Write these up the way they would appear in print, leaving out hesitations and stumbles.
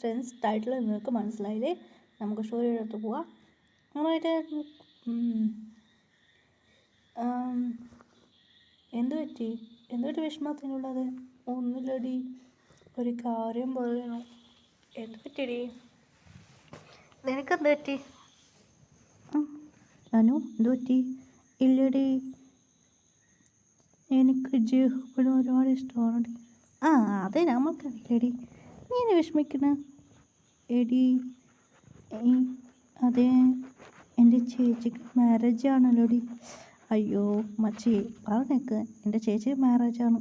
Friends title നിങ്ങൾക്ക് മനസ്സിലായില്ലേ? നമുക്ക് സ്റ്റോറിയുടെ പോവാം. നന്നായിട്ട് എന്ത് പറ്റി വിഷമത്തിനുള്ളത്? ഒന്നുമില്ലടി, ഒരു കാര്യം പറയണം. എന്ത് പറ്റിയടി? നിനക്കെന്ത് പറ്റി? അനു, എന്ത് പറ്റി? ഇല്ലടി, എനിക്ക് ജേഹൂബിനെ ഒരുപാട് ഇഷ്ടമാണ്. അതെ നമുക്കറിയില്ലടി, നീ എന്നെ വിഷമിക്കണ എടി. അതെ, എൻ്റെ ചേച്ചിക്ക് മാരേജ് ആണല്ലോടി. അയ്യോ മച്ചി പറഞ്ഞേക്ക്, എൻ്റെ ചേച്ചിക്ക് മാരേജാണ്.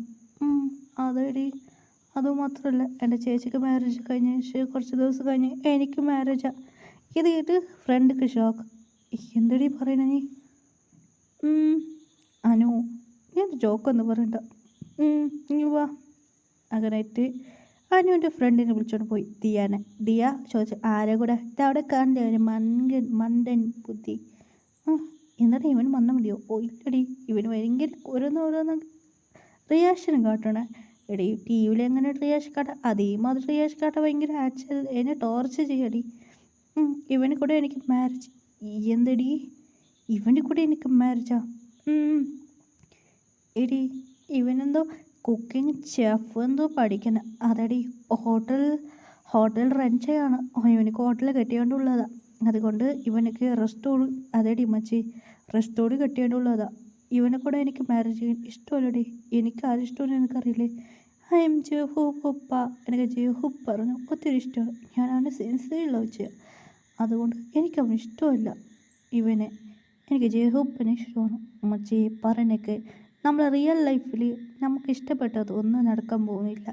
അതെടി, അതുമാത്രമല്ല എൻ്റെ ചേച്ചിക്ക് മാരേജ് കഴിഞ്ഞ കുറച്ച് ദിവസം കഴിഞ്ഞ് എനിക്ക് മാരേജാണ്. ഇത് കേട്ട് ഫ്രണ്ടിക്ക് ഷോക്ക്. എന്തടി പറയണ നീ? അനു, ഞാൻ ജോക്കൊന്നും പറയണ്ട, നീ വാ. അങ്ങനായിട്ട് അനുവിൻ്റെ ഫ്രണ്ടിനെ വിളിച്ചോണ്ട് പോയി ദിയാനെ. ദിയ ചോദിച്ചു, ആരെ കൂടെ? ഇതവിടെ കണ്ടേ ഒരു മണ്ടൻ ബുദ്ധി. എന്നിട്ട് ഇവൻ വന്ന മതിയോ? ഇല്ലടി, ഇവന് ഭയങ്കര ഓരോന്ന് റിയാക്ഷനും കാട്ടണേ. എടി, ടി വിയിൽ എങ്ങനെ റിയാക്ഷൻ കാട്ടാം, അതേമാതിരി റിയാക്ഷൻ കാട്ടാൻ ഭയങ്കര എന്നെ ടോർച്ചർ ചെയ്യടി. ഇവന് കൂടെ എനിക്ക് മാരേജ്? എന്തടി, ഇവൻ്റെ കൂടെ എനിക്ക് മാരേജാ? എടി, ഇവനെന്തോ കുക്കിംഗ് ഷെഫ് എന്തോ പഠിക്കണം. അതടി, ഹോട്ടൽ റൺ ചെയ്യാണ്. ഇവനക്ക് ഹോട്ടൽ കെട്ടിയോണ്ടുള്ളതാ. അതുകൊണ്ട് ഇവനക്ക് റെസ്റ്റോറൻറ്റ്, അതടി മച്ചി, റെസ്റ്റോറൻറ്റ് കെട്ടിയോണ്ടുള്ളതാ. ഇവനെ കൂടെ എനിക്ക് മാരേജ് ചെയ്യാൻ ഇഷ്ടമല്ലടി. എനിക്ക് ആരും ഇഷ്ടമല്ല എനിക്കറിയില്ലേ. ഐ എം ജേഹൂബ് ഉപ്പ. എനിക്ക് ജേഹൂബ് പറഞ്ഞു ഒത്തിരി ഇഷ്ടമാണ്. ഞാൻ അവനെ സിൻസിയർലി ലവ് ചെയ്യുക. അതുകൊണ്ട് എനിക്കവന് ഇഷ്ടമല്ല ഇവനെ. എനിക്ക് ജേഹൂബിനെ ഇഷ്ടമാണ്. മച്ചി പറഞ്ഞേക്ക്, നമ്മൾ റിയൽ ലൈഫിൽ നമുക്ക് ഇഷ്ടപ്പെട്ടത് ഒന്നും നടക്കാൻ പോകുന്നില്ല.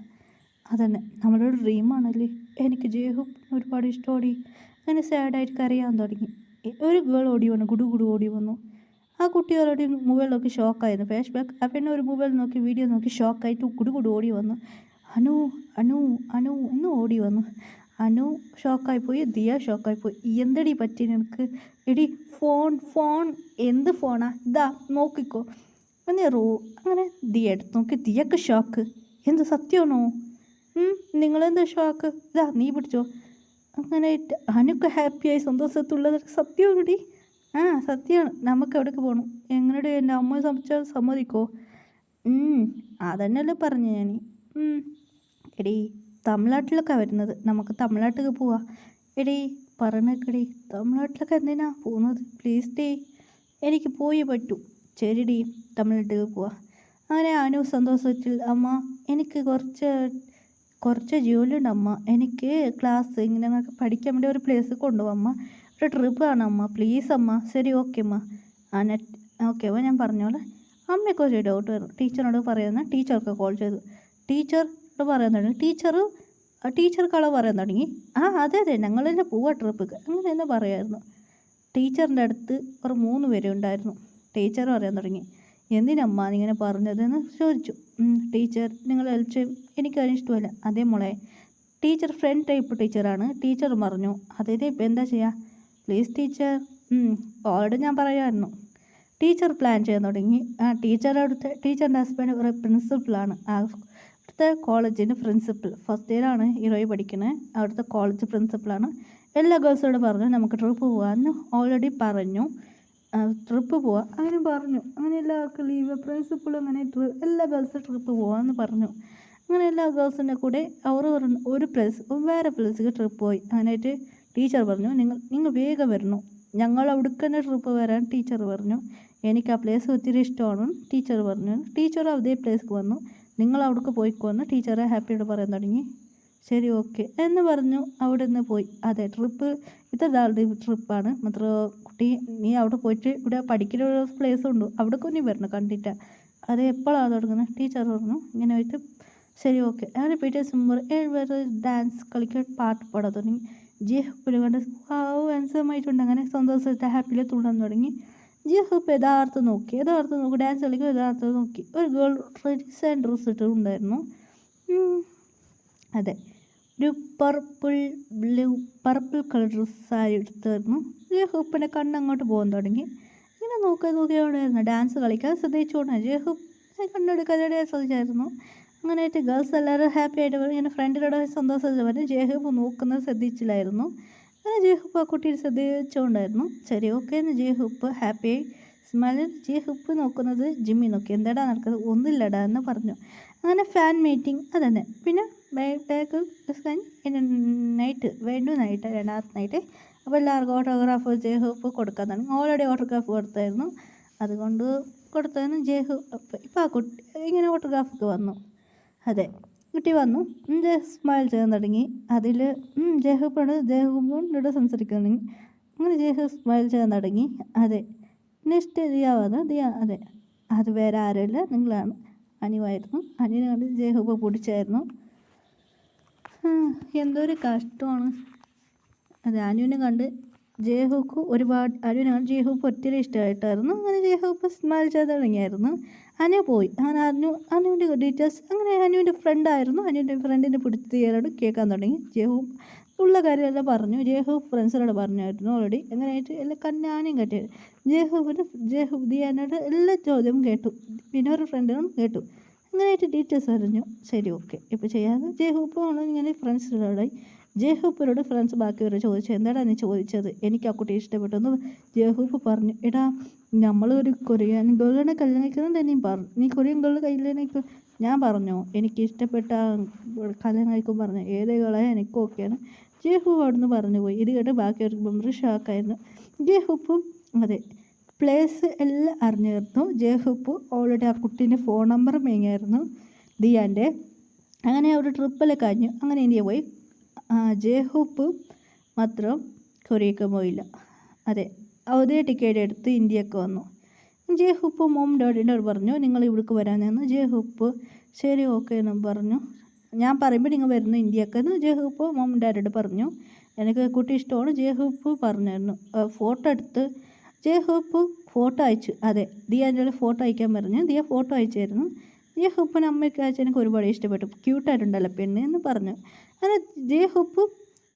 അതന്നെ നമ്മുടെ ഒരു ഡ്രീമാണല്ലേ. എനിക്ക് ജേഹൂബിനെ ഒരുപാട് ഇഷ്ടമോടി. അങ്ങനെ സാഡായിട്ട് കരയാൻ തുടങ്ങി. ഒരു ഗേൾ ഓടി വന്നു, ഗുഡു ഓടി വന്നു. ആ കുട്ടി ഓൾറെഡി മൊബൈൽ നോക്കി ഷോക്കായിരുന്നു. Flash back. ആ പെണ്ണ് ഒരു മൊബൈൽ നോക്കി വീഡിയോ നോക്കി ഷോക്കായിട്ട് ഗുഡു ഓടി വന്നു. അനു അനു അനു എന്ന് ഓടി വന്നു. അനു ഷോക്കായിപ്പോയി, ദിയ ഷോക്കായിപ്പോയി. എന്തടി പറ്റി നിനക്ക്? എടി, ഫോൺ എന്ത് ഫോണാ? ഇതാ നോക്കിക്കോ. അങ്ങനെ ദിയ എടുത്ത് നോക്കി. ദിയക്ക് ഷോക്ക്. എന്ത് സത്യമാണോ? നിങ്ങളെന്താ ഷോക്ക്? ഇതാ നീ പിടിച്ചോ. അങ്ങനെ അനുക്ക് ഹാപ്പിയായി സന്തോഷത്തുള്ളത് സത്യമാണോടി? സത്യമാണ്. നമുക്ക് എവിടേക്ക് പോകണം? എങ്ങനെയുടെ എൻ്റെ അമ്മ സമ്മതിക്കോ? അതന്നെയല്ലേ പറഞ്ഞു ഞാൻ. എടി, തമിഴ്നാട്ടിലൊക്കെ വരുന്നത്, നമുക്ക് തമിഴ്നാട്ടിലേക്ക് പോവാം. എടി പറഞ്ഞേക്കടി, തമിഴ്നാട്ടിലൊക്കെ എന്തിനാ പോകുന്നത്? പ്ലീസ് ഡേ, എനിക്ക് പോയേ പറ്റൂ. ശരിടി, തമിഴ്നാട്ടിലേക്ക് പോവാം. അങ്ങനെ അനു സന്തോഷത്തിൽ, അമ്മ എനിക്ക് കുറച്ച് ജോലിയുണ്ട് അമ്മ. എനിക്ക് ക്ലാസ് ഇങ്ങനെ പഠിക്കാൻ വേണ്ടി ഒരു പ്ലേസ് കൊണ്ടുപോകാം അമ്മ. ഒരു ട്രിപ്പ് ആണ് അമ്മ, പ്ലീസ് അമ്മ. ശരി, ഓക്കെ അമ്മ. ഓക്കെ അമ്മ, ഞാൻ പറഞ്ഞോളെ. അമ്മയ്ക്ക് ഒരു ഡൗട്ട് വരും. ടീച്ചറിനോട് പറയുന്ന ടീച്ചർക്ക് കോൾ ചെയ്തു. ടീച്ചറോട് പറയാൻ തുടങ്ങി. ടീച്ചർക്ക് ആളെ പറയാൻ തുടങ്ങി. അതെ ഞങ്ങൾ തന്നെ പോവാ ട്രിപ്പിക്ക്, അങ്ങനെ തന്നെ പറയായിരുന്നു. ടീച്ചറിൻ്റെ അടുത്ത് ഒരു 3 പേര് ഉണ്ടായിരുന്നു. ടീച്ചർ പറയാൻ തുടങ്ങി, എന്തിനമ്മ ഇങ്ങനെ പറഞ്ഞതെന്ന് ചോദിച്ചു. ടീച്ചർ, നിങ്ങൾ ഹെൽപ്പ് ചെയ്യും, എനിക്കതിന് ഇഷ്ടമല്ല. അതേ മോളെ, ടീച്ചർ ഫ്രണ്ട് ടൈപ്പ് ടീച്ചറാണ്. ടീച്ചർ പറഞ്ഞു. അതേ, ഇപ്പം എന്താ ചെയ്യുക? Please teacher. ഓൾറെഡി ഞാൻ പറയാമായിരുന്നു. ടീച്ചർ പ്ലാൻ ചെയ്യാൻ തുടങ്ങി. ടീച്ചറിൻ്റെ ഹസ്ബൻഡ് ഒരു പ്രിൻസിപ്പളാണ്. അവിടുത്തെ കോളേജിൻ്റെ പ്രിൻസിപ്പൽ. ഫസ്റ്റ് ഇയറാണ് ഹീറോയി പഠിക്കുന്നത്. അവിടുത്തെ കോളേജ് പ്രിൻസിപ്പളാണ്. എല്ലാ ഗേൾസോടും പറഞ്ഞു നമുക്ക് ട്രിപ്പ് പോകാമെന്ന് ഓൾറെഡി പറഞ്ഞു. ട്രിപ്പ് പോവാം അങ്ങനെ പറഞ്ഞു. അങ്ങനെ എല്ലാവർക്കും ലീവ്. പ്രിൻസിപ്പൾ അങ്ങനെ എല്ലാ ഗേൾസും ട്രിപ്പ് പോകാമെന്ന് പറഞ്ഞു. അങ്ങനെ എല്ലാ ഗേൾസിൻ്റെ കൂടെ അവർ വേറെ പ്ലേസിലേക്ക് ട്രിപ്പ് പോയി. അങ്ങനെയായിട്ട് ടീച്ചർ പറഞ്ഞു, നിങ്ങൾ വേഗം വരണം, ഞങ്ങൾ അവിടേക്ക് തന്നെ ട്രിപ്പ് വരാൻ ടീച്ചർ പറഞ്ഞു. എനിക്ക് ആ പ്ലേസ് ഒത്തിരി ഇഷ്ടമാണ് ടീച്ചർ പറഞ്ഞു. ടീച്ചർ അതേ പ്ലേസിലേക്ക് വന്നു. നിങ്ങൾ അവിടേക്ക് പോയിക്കോന്ന് ടീച്ചറെ ഹാപ്പിയോട് പറയാൻ തുടങ്ങി. ശരി, ഓക്കെ എന്ന് പറഞ്ഞു. അവിടെ നിന്ന് പോയി. അതെ, ട്രിപ്പ് ഇതാളുടെ ട്രിപ്പാണ്. മാത്രം കുട്ടി, നീ അവിടെ പോയിട്ട് ഇവിടെ പഠിക്കുന്ന ഒരു പ്ലേസ് ഉണ്ട്, അവിടേക്ക് നീ വരണം കണ്ടിട്ടാ. അത് എപ്പോഴാണ് തുടങ്ങുന്നത്? ടീച്ചർ പറഞ്ഞു. ഇങ്ങനെ പോയിട്ട് ശരി, ഓക്കെ. അങ്ങനെ പിറ്റേ ദിവസം 7 പേര് ഡാൻസ് കളിക്കാൻ പാട്ട് പാടാൻ തുടങ്ങി. ജേഹൂബിനെ കണ്ട് ഹാൻസമായിട്ടുണ്ട്. അങ്ങനെ സന്തോഷത്തെ ഹാപ്പിയിൽ തുള്ളാൻ തുടങ്ങി. ജേഹൂബ് യഥാർത്ഥം നോക്കി ഡാൻസ് കളിക്കും. യഥാർത്ഥം നോക്കി ഒരു ഗേൾ റെഡ് ഡ്രസ് ഇട്ടിട്ടുണ്ടായിരുന്നു. അതെ, ഒരു പർപ്പിൾ കളർ ഡ്രസ് സാരി എടുത്തായിരുന്നു. ജേഹൂബിൻ്റെ കണ്ണങ്ങോട്ട് പോകാൻ തുടങ്ങി. ഇങ്ങനെ നോക്കിയോണ്ടായിരുന്നു ഡാൻസ് കളിക്കാൻ ശ്രദ്ധിച്ചുകൊണ്ടാണ്. ജേഹൂബ് കണ്ണെടുക്കാതെ ഡാൻസ് കളിച്ചായിരുന്നു. അങ്ങനെയായിട്ട് ഗേൾസ് എല്ലാവരും ഹാപ്പി ആയിട്ട് ഇങ്ങനെ ഫ്രണ്ടിലൂടെ സന്തോഷത്തിൽ പറഞ്ഞു. ജേഹൂബ് നോക്കുന്നത് ശ്രദ്ധിച്ചില്ലായിരുന്നു. അങ്ങനെ ജേഹൂബ് ആ കുട്ടിയെ ശ്രദ്ധിച്ചുകൊണ്ടായിരുന്നു. ശരി ഓക്കെ എന്ന് ജേഹൂബ് ഹാപ്പിയായി സ്മൈലിൽ ജേഹൂബ് നോക്കുന്നത് ജിമ്മി നോക്കി. എന്താടാ നടക്കുന്നത്? ഒന്നുമില്ലടാ എന്ന് പറഞ്ഞു. അങ്ങനെ ഫാൻ മീറ്റിംഗ് അതന്നെ. പിന്നെ ബാക്ക് കഴിഞ്ഞ് നൈറ്റ് വീണ്ടും നൈറ്റ് രണ്ടാമത്തെ നൈറ്റ് അപ്പോൾ എല്ലാവർക്കും ഓട്ടോഗ്രാഫ് ജേഹൂബ് കൊടുക്കാൻ തുടങ്ങി. ഓൾറെഡി ഓട്ടോഗ്രാഫ് കൊടുത്തായിരുന്നു, അതുകൊണ്ട് കൊടുത്തതിന് ജേഹൂബ് ഇപ്പോൾ ആ കുട്ടി ഇങ്ങനെ ഓട്ടോഗ്രാഫൊക്കെ വന്നു. അതെ കുട്ടി വന്നു. സ്മൈൽ ചെയ്യാൻ തുടങ്ങി. അതിൽ ജേഹൂബിനോട് സംസാരിക്കാൻ തുടങ്ങി. അങ്ങനെ ജേഹൂബ് സ്മൈൽ ചെയ്യാൻ തുടങ്ങി. അതെ നെക്സ്റ്റ് ദിയ വന്നു. ദിയ അതെ അത് വേറെ ആരുമില്ല, നിങ്ങളാണ്. അനുവായിരുന്നു. അനുവിനെ കണ്ട് ജേഹൂബ് പിടിച്ചായിരുന്നു. എന്തൊരു കഷ്ടമാണ്. അതെ അനുവിനെ കണ്ട് അനുവിനെ കണ്ട് ജേഹൂബ് ഒത്തിരി ഇഷ്ടമായിട്ടായിരുന്നു. അങ്ങനെ ജേഹൂബ് സ്മൈൽ ചെയ്ത് തുടങ്ങിയായിരുന്നു. അനു പോയി. അങ്ങനെ അനുവിൻ്റെ ഡീറ്റെയിൽസ് അങ്ങനെ അനുവിൻ്റെ ഫ്രണ്ടായിരുന്നു. അനുവിൻ്റെ ഫ്രണ്ടിനെ പിടിച്ചയാളോട് കേൾക്കാൻ തുടങ്ങി. ജേഹൂബ് ഉള്ള കാര്യമെല്ലാം പറഞ്ഞു. ജേഹൂബ് ഫ്രണ്ട്സിനോട് പറഞ്ഞായിരുന്നു ഓൾറെഡി. അങ്ങനെയായിട്ട് എല്ലാം കണ്ണാനും കെട്ടിയത്. ജേഹൂബ് ദിയാനോട് എല്ലാ ചോദ്യവും കേട്ടു. പിന്നെ ഒരു ഫ്രണ്ടിനും കേട്ടു. അങ്ങനെയായിട്ട് ഡീറ്റെയിൽസ് അറിഞ്ഞു. ശരി ഓക്കെ ഇപ്പോൾ ചെയ്യാതെ ജേഹൂബാണ് ഇങ്ങനെ ഫ്രണ്ട്സിനോടായി. ജേഹൂബിനോട് ഫ്രണ്ട്സ് ബാക്കിയവരെ ചോദിച്ചു, എന്താടാ നീ ചോദിച്ചത്? എനിക്ക് ആ കുട്ടി ഇഷ്ടപ്പെട്ടെന്ന് ജേഹൂബ് പറഞ്ഞു. എടാ നമ്മളൊരു കൊറിയൻ ഗേളിനെ കല്യാണം കഴിക്കുന്നത് നീ പറഞ്ഞു. നീ കൊറിയൻ ഗേളിനെ കല്യാണം കഴിക്കും ഞാൻ പറഞ്ഞോ? എനിക്ക് ഇഷ്ടപ്പെട്ട കല്യാണം കഴിക്കും പറഞ്ഞു. ഏത് ഗേളായ എനിക്ക് ഓക്കെയാണ്. ജേഹൂബ് അവിടുന്ന് പറഞ്ഞു പോയി. ഇത് കേട്ട് ബാക്കിയവർക്ക് ഭയങ്കര ഷോക്കായിരുന്നു. ജേഹൂബും അതെ പ്ലേസ് എല്ലാം അറിഞ്ഞിരുന്നു. ജേഹൂബ് ഓൾറെഡി ആ കുട്ടീൻ്റെ ഫോൺ നമ്പർ മേങ്ങിയായിരുന്നു ദിയാൻ്റെ. അങ്ങനെ ഒരു ട്രിപ്പിൽ കഴിഞ്ഞു. അങ്ങനെ ഇന്ത്യ പോയി. ജേഹൂബ് മാത്രം കൊറിയക്ക് പോയില്ല. അതെ അതേ ടിക്കറ്റ് എടുത്ത് ഇന്ത്യക്ക് വന്നു. ജേഹൂബ് മോം ഡാഡിനോട് പറഞ്ഞു, നിങ്ങൾ ഇവിടേക്ക് വരാനെന്ന്. ജേഹൂബ് ശരി ഓക്കെ എന്നും പറഞ്ഞു. ഞാൻ പറയുമ്പോൾ നിങ്ങൾ വരുന്നു ഇന്ത്യക്കെന്ന് ജേഹൂബ് മോം ഡാഡിയോട് പറഞ്ഞു. എനിക്ക് കുട്ടി ഇഷ്ടമാണ് ജേഹൂബ് പറഞ്ഞായിരുന്നു. ഫോട്ടോ എടുത്ത് ജേഹൂബ് ഫോട്ടോ അയച്ചു. അതെ ദിയാൻ്റെ ഫോട്ടോ അയക്കാൻ പറഞ്ഞു. ദിയ ഫോട്ടോ അയച്ചായിരുന്നു. ജേഹൂബിന് അമ്മയ്ക്ക് അയച്ച് എനിക്ക് ഒരുപാട് ഇഷ്ടപ്പെട്ടു, ക്യൂട്ടായിട്ടുണ്ടല്ലോ പെണ്ണ് എന്ന് പറഞ്ഞു. അങ്ങനെ ജേഹൂബ്